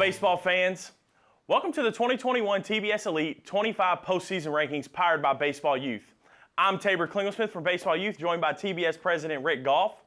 baseball fans. Welcome to the 2021 TBS Elite 25 Postseason Rankings powered by Baseball Youth. I'm Tabor Klingelsmith from Baseball Youth, joined by TBS President Rick Goff.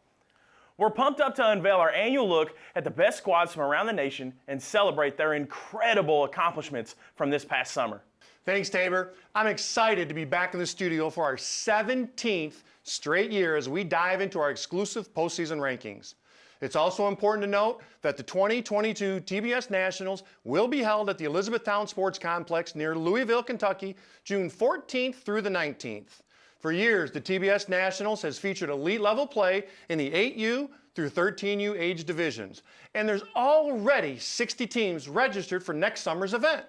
We're pumped up to unveil our annual look at the best squads from around the nation and celebrate their incredible accomplishments from this past summer. Thanks, Tabor. I'm excited to be back in the studio for our 17th straight year as we dive into our exclusive postseason rankings. It's also important to note that the 2022 TBS Nationals will be held at the Elizabethtown Sports Complex near Louisville, Kentucky, June 14th through the 19th. For years, the TBS Nationals has featured elite-level play in the 8U through 13U age divisions, and there's already 60 teams registered for next summer's event.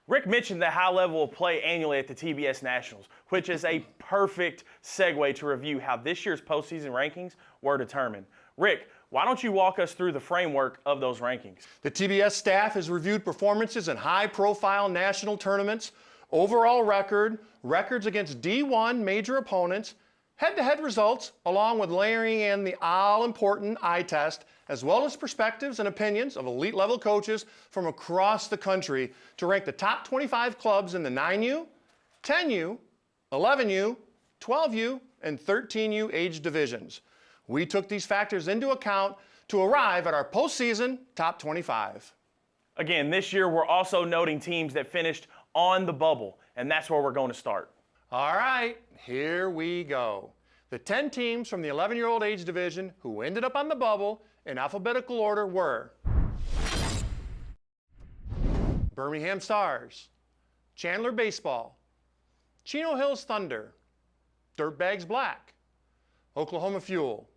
Rick mentioned the high level of play annually at the TBS Nationals, which is a perfect segue to review how this year's postseason rankings were determined. Rick, why don't you walk us through the framework of those rankings? The TBS staff has reviewed performances in high-profile national tournaments, overall records against D1 major opponents, head-to-head results, along with layering in the all-important eye test, as well as perspectives and opinions of elite-level coaches from across the country to rank the top 25 clubs in the 9U, 10U, 11U, 12U, and 13U age divisions. We took these factors into account to arrive at our postseason top 25. Again, this year we're also noting teams that finished on the bubble, and that's where we're going to start. All right, here we go. The 10 teams from the 11-year-old age division who ended up on the bubble in alphabetical order were Birmingham Stars, Chandler Baseball, Chino Hills Thunder, Dirtbags Black, Oklahoma Fuel,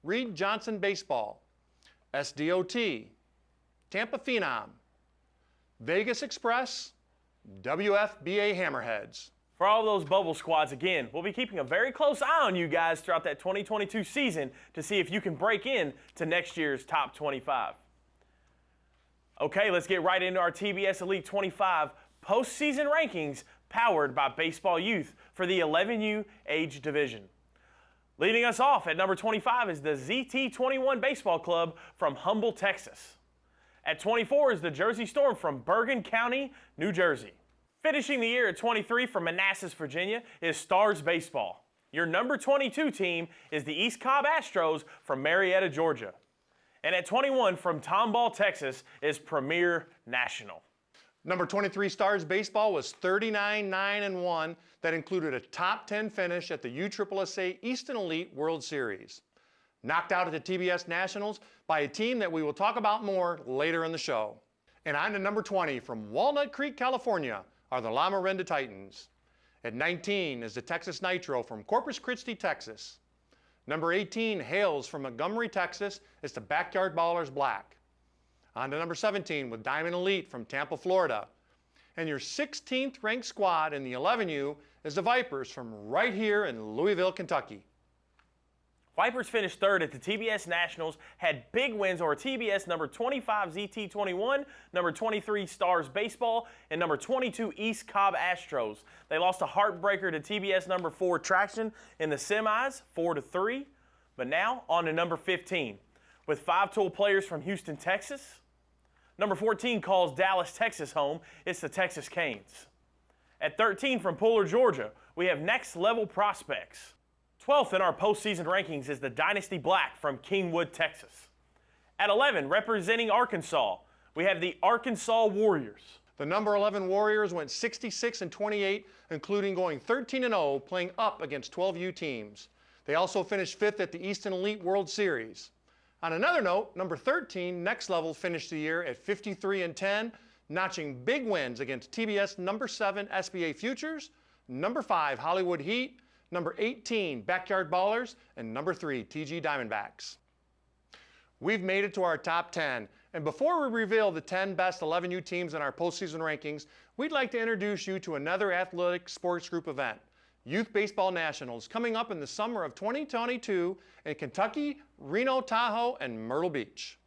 Reed Johnson Baseball, SDOT, Tampa Phenom, Vegas Express, WFBA Hammerheads. For all those bubble squads, again, we'll be keeping a very close eye on you guys throughout that 2022 season to see if you can break in to next year's top 25. Okay, let's get right into our TBS Elite 25 postseason rankings powered by Baseball Youth for the 11U age division. Leading us off at number 25 is the ZT21 Baseball Club from Humble, Texas. At 24 is the Jersey Storm from Bergen County, New Jersey. Finishing the year at 23 from Manassas, Virginia is Stars Baseball. Your number 22 team is the East Cobb Astros from Marietta, Georgia. And at 21 from Tomball, Texas is Premier National. Number 23 Stars Baseball was 39-9-1. That included a top 10 finish at the USSSA Eastern Elite World Series. Knocked out at the TBS Nationals by a team that we will talk about more later in the show. And on to number 20 from Walnut Creek, California are the La Miranda Titans. At 19 is the Texas Nitro from Corpus Christi, Texas. Number 18 hails from Montgomery, Texas. It's the Backyard Ballers Black. On to number 17 with Diamond Elite from Tampa, Florida. And your 16th ranked squad in the 11U is the Vipers from right here in Louisville, Kentucky. Vipers finished third at the TBS Nationals, had big wins over TBS number 25 ZT21, number 23 Stars Baseball, and number 22 East Cobb Astros. They lost a heartbreaker to TBS number 4 Traction in the semis, 4-3. But now on to number 15. With 5 tool players from Houston, Texas. Number 14 calls Dallas, Texas home. It's the Texas Canes. At 13 from Pooler, Georgia, we have Next Level Prospects. 12th in our postseason rankings is the Dynasty Black from Kingwood, Texas. At 11, representing Arkansas, we have the Arkansas Warriors. The number 11 Warriors went 66-28, including going 13-0, playing up against 12U teams. They also finished 5th at the Eastern Elite World Series. On another note, number 13, Next Level, finished the year at 53-10, notching big wins against TBS number 7 SBA Futures, number 5 Hollywood Heat, number 18 Backyard Ballers, and number 3 TG Diamondbacks. We've made it to our top 10, and before we reveal the 10 best 11U teams in our postseason rankings, we'd like to introduce you to another athletic sports group event, Youth Baseball Nationals, coming up in the summer of 2022 in Kentucky, Reno, Tahoe, and Myrtle Beach.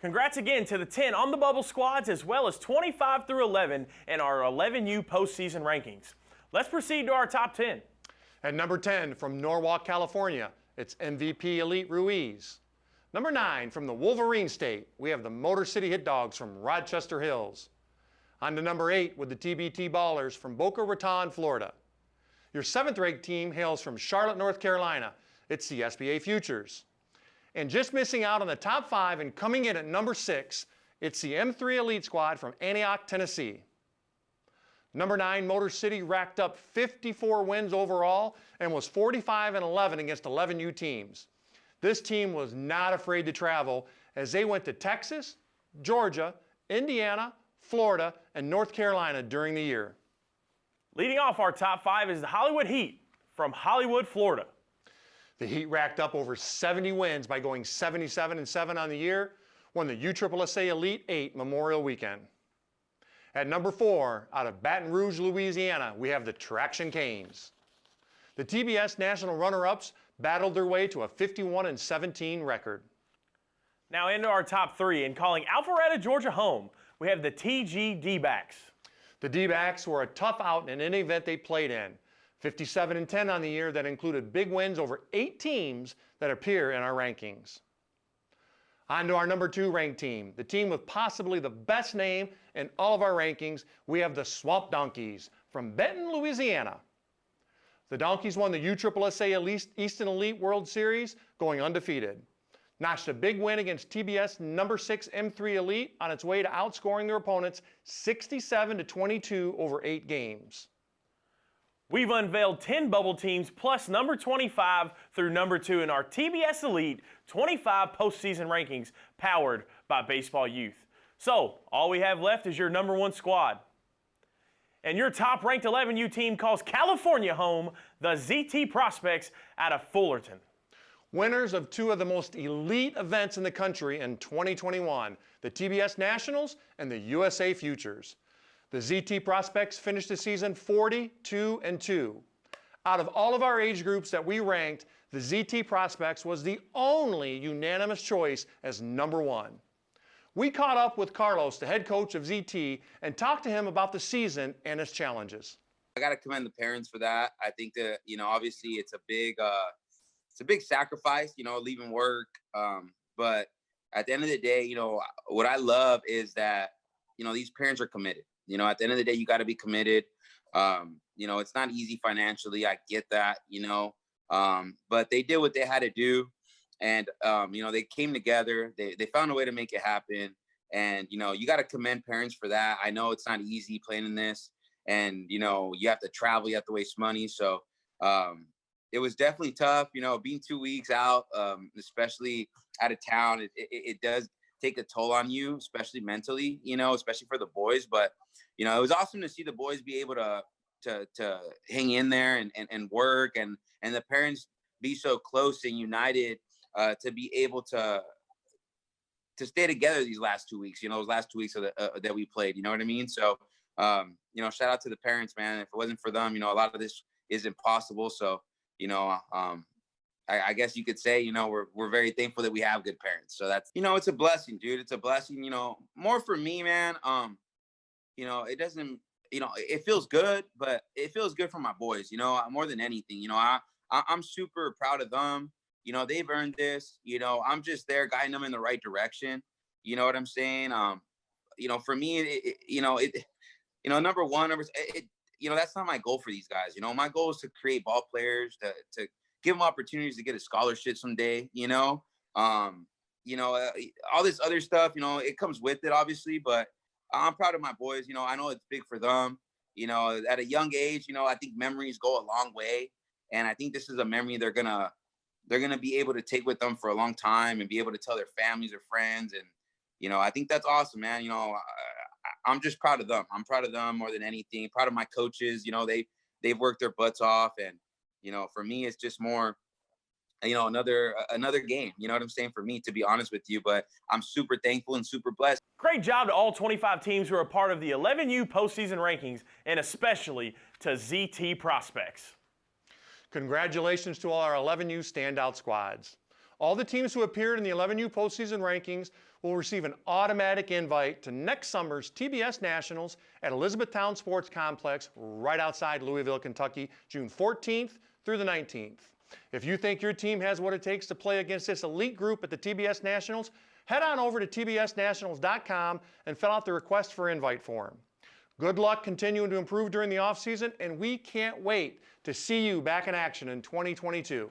Congrats again to the 10 on the bubble squads as well as 25 through 11 in our 11U postseason rankings. Let's proceed to our top 10. At number 10 from Norwalk, California, it's MVP Elite Ruiz. Number 9 from the Wolverine State, we have the Motor City Hit Dogs from Rochester Hills. On to number 8 with the TBT Ballers from Boca Raton, Florida. Your 7th-ranked team hails from Charlotte, North Carolina. It's the SBA Futures. And just missing out on the top 5 and coming in at number 6, it's the M3 Elite Squad from Antioch, Tennessee. Number 9, Motor City racked up 54 wins overall and was 45-11 against 11U teams. This team was not afraid to travel as they went to Texas, Georgia, Indiana, Florida, and North Carolina during the year. Leading off our top 5 is the Hollywood Heat from Hollywood, Florida. The Heat racked up over 70 wins by going 77-7 on the year, won the USSSA Elite 8 Memorial Weekend. At number 4, out of Baton Rouge, Louisiana, we have the Traction Canes. The TBS National runner-ups battled their way to a 51-17 record. Now into our top 3, and calling Alpharetta, Georgia home, we have the TG D-backs. The D-backs were a tough out in any event they played in. 57-10 on the year that included big wins over 8 teams that appear in our rankings. On to our number 2 ranked team, the team with possibly the best name in all of our rankings. We have the Swamp Donkeys from Benton, Louisiana. The Donkeys won the USSSA Eastern Elite World Series, going undefeated. Notched a big win against TBS number 6 M3 Elite on its way to outscoring their opponents 67-22 over 8 games. We've unveiled 10 bubble teams plus number 25 through number 2 in our TBS Elite 25 postseason rankings powered by Baseball Youth. So all we have left is your number 1 squad. And your top ranked 11U team calls California home, the ZT Prospects out of Fullerton. Winners of 2 of the most elite events in the country in 2021, the TBS Nationals and the USA Futures. The ZT Prospects finished the season 42-2. Out of all of our age groups that we ranked, the ZT Prospects was the only unanimous choice as number 1. We caught up with Carlos, the head coach of ZT, and talked to him about the season and its challenges. I got to commend the parents for that. I think that, obviously it's a big sacrifice, leaving work. But at the end of the day, what I love is that, these parents are committed. At the end of the day, you got to be committed. It's not easy financially. I get that, but they did what they had to do. And, they came together. They found a way to make it happen. And, you got to commend parents for that. I know it's not easy playing in this. And, you have to travel. You have to waste money. So it was definitely tough, being 2 weeks out, especially out of town. It does take a toll on you, especially mentally, especially for the boys. But, it was awesome to see the boys be able to hang in there and work and the parents be so close and united to be able to stay together these last 2 weeks, those last 2 weeks of that we played, you know what I mean? So, shout out to the parents, man. If it wasn't for them, a lot of this is impossible. So, I guess you could say, we're very thankful that we have good parents. So that's, it's a blessing, dude. It's a blessing, more for me, man. It doesn't, it feels good, but it feels good for my boys, more than anything. I'm super proud of them. They've earned this. I'm just there guiding them in the right direction. You know what I'm saying? For me, number one, that's not my goal for these guys. My goal is to create ball players, to give them opportunities to get a scholarship someday, all this other stuff, it comes with it, obviously, but I'm proud of my boys. I know it's big for them, at a young age, I think memories go a long way. And I think this is a memory they're going to be able to take with them for a long time and be able to tell their families or friends. And, I think that's awesome, man. I'm just proud of them. I'm proud of them more than anything. Proud of my coaches. They've worked their butts off. And, for me, it's just more, another game. You know what I'm saying? For me, to be honest with you, but I'm super thankful and super blessed. Great job to all 25 teams who are a part of the 11U postseason rankings, and especially to ZT Prospects. Congratulations to all our 11U standout squads. All the teams who appeared in the 11U postseason rankings will receive an automatic invite to next summer's TBS Nationals at Elizabethtown Sports Complex right outside Louisville, Kentucky, June 14th through the 19th. If you think your team has what it takes to play against this elite group at the TBS Nationals, head on over to tbsnationals.com and fill out the request for invite form. Good luck continuing to improve during the offseason, and we can't wait to see you back in action in 2022.